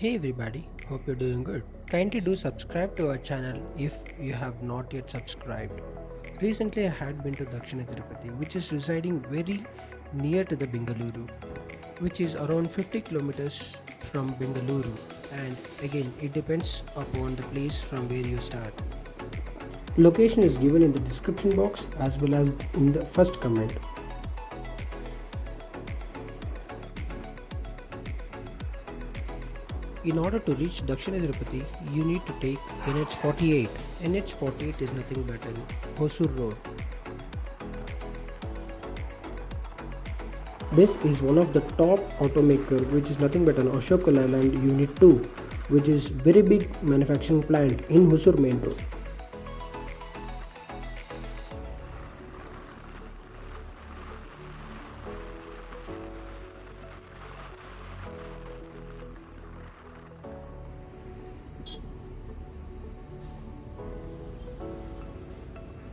Hey everybody, hope you're doing good. Kindly do subscribe to our channel if you have not yet subscribed. Recently I had been to Dakshina Tirupati, which is residing very near to the Bengaluru, which is around 50 kilometers from Bengaluru, and again it depends upon the place from where you start. Location is given in the description box as well as in the first comment. In order to reach Dakshina Tirupati, you need to take NH48. NH48 is nothing but an Hosur road. This is one of the top automaker, which is nothing but an Ashok Leyland Unit 2, which is very big manufacturing plant in Hosur main road.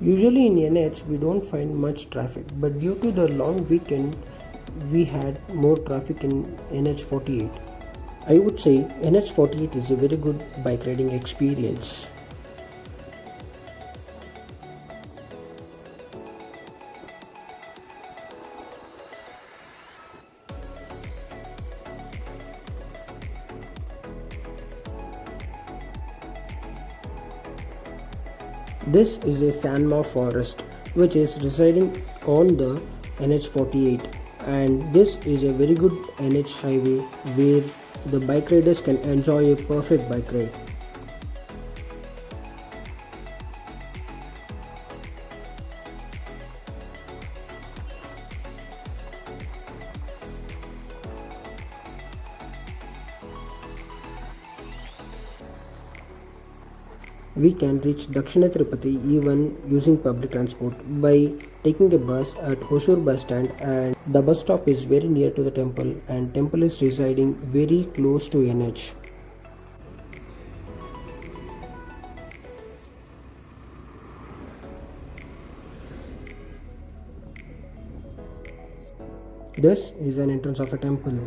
Usually in NH we don't find much traffic, but due to the long weekend we had more traffic in NH48. I would say NH48 is a very good bike riding experience. This is a Sanma forest which is residing on the NH48, and this is a very good NH highway where the bike riders can enjoy a perfect bike ride. We can reach Dakshina Tirupati even using public transport by taking a bus at Hosur Bus Stand, and the bus stop is very near to the temple, and temple is residing very close to NH. This is an entrance of a temple,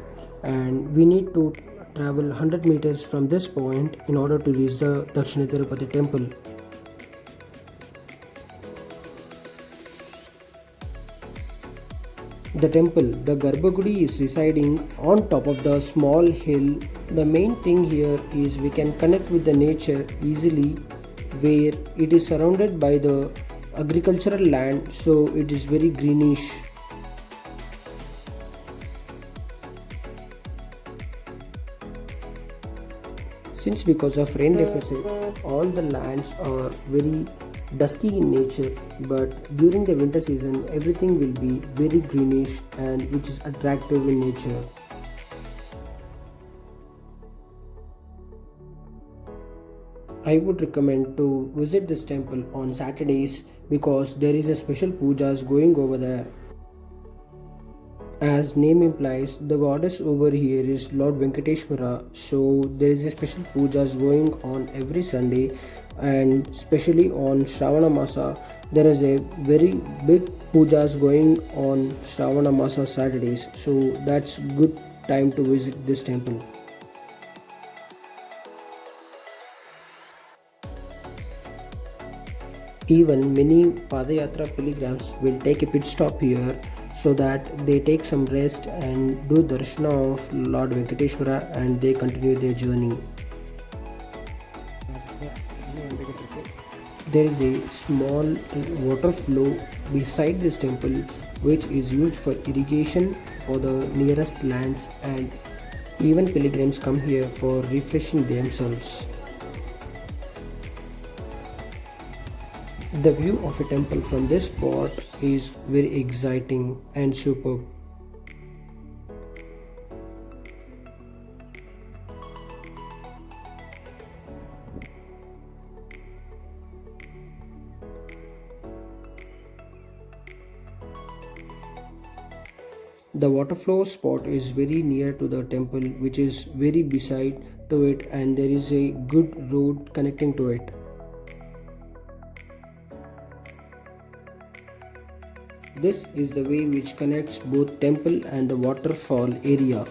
and we need to travel 100 meters from this point in order to reach the Dakshina Tirupati temple. The temple, the Garbhagudi, is residing on top of the small hill. The main thing here is we can connect with the nature easily, where it is surrounded by the agricultural land, so it is very greenish. Since because of rain deficit, all the lands are very dusky in nature, but during the winter season everything will be very greenish and which is attractive in nature. I would recommend to visit this temple on Saturdays because there is a special pujas going over there. As name implies, the goddess over here is Lord Venkateshwara, so there is a special pujas going on every Sunday, and especially on Shravana Masa there is a very big pujas going on Shravana Masa Saturdays, so that's good time to visit this temple. Even many Padayatra pilgrims will take a pit stop here so that they take some rest and do darshana of Lord Venkateshwara and they continue their journey. There is a small water flow beside this temple which is used for irrigation for the nearest lands, and even pilgrims come here for refreshing themselves. The view of a temple from this spot is very exciting and superb. The water flow spot is very near to the temple, which is very beside to it, and there is a good road connecting to it. This is the way which connects both temple and the waterfall area.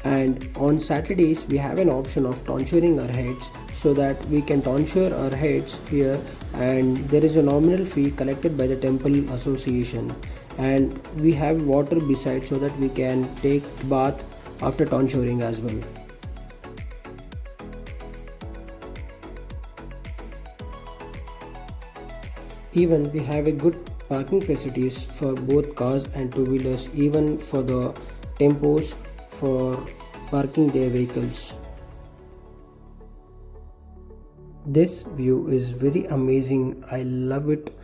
And on Saturdays we have an option of tonsuring our heads, so that we can tonsure our heads here, and there is a nominal fee collected by the temple association, and we have water beside so that we can take bath after tonsuring as well. Even we have a good parking facilities for both cars and two-wheelers, even for the tempos for parking their vehicles. This view is very amazing. I love it.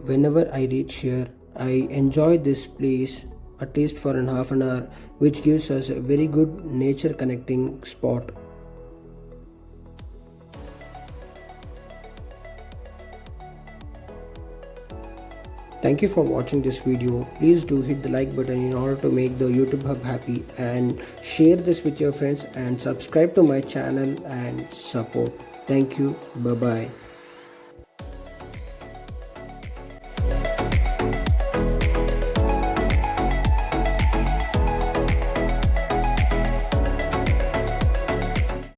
Whenever I reach here, I enjoy this place at least for an half an hour, which gives us a very good nature connecting spot. Thank you for watching this video. Please do hit the like button in order to make the YouTube hub happy, and share this with your friends and subscribe to my channel and support. Thank you. Bye bye.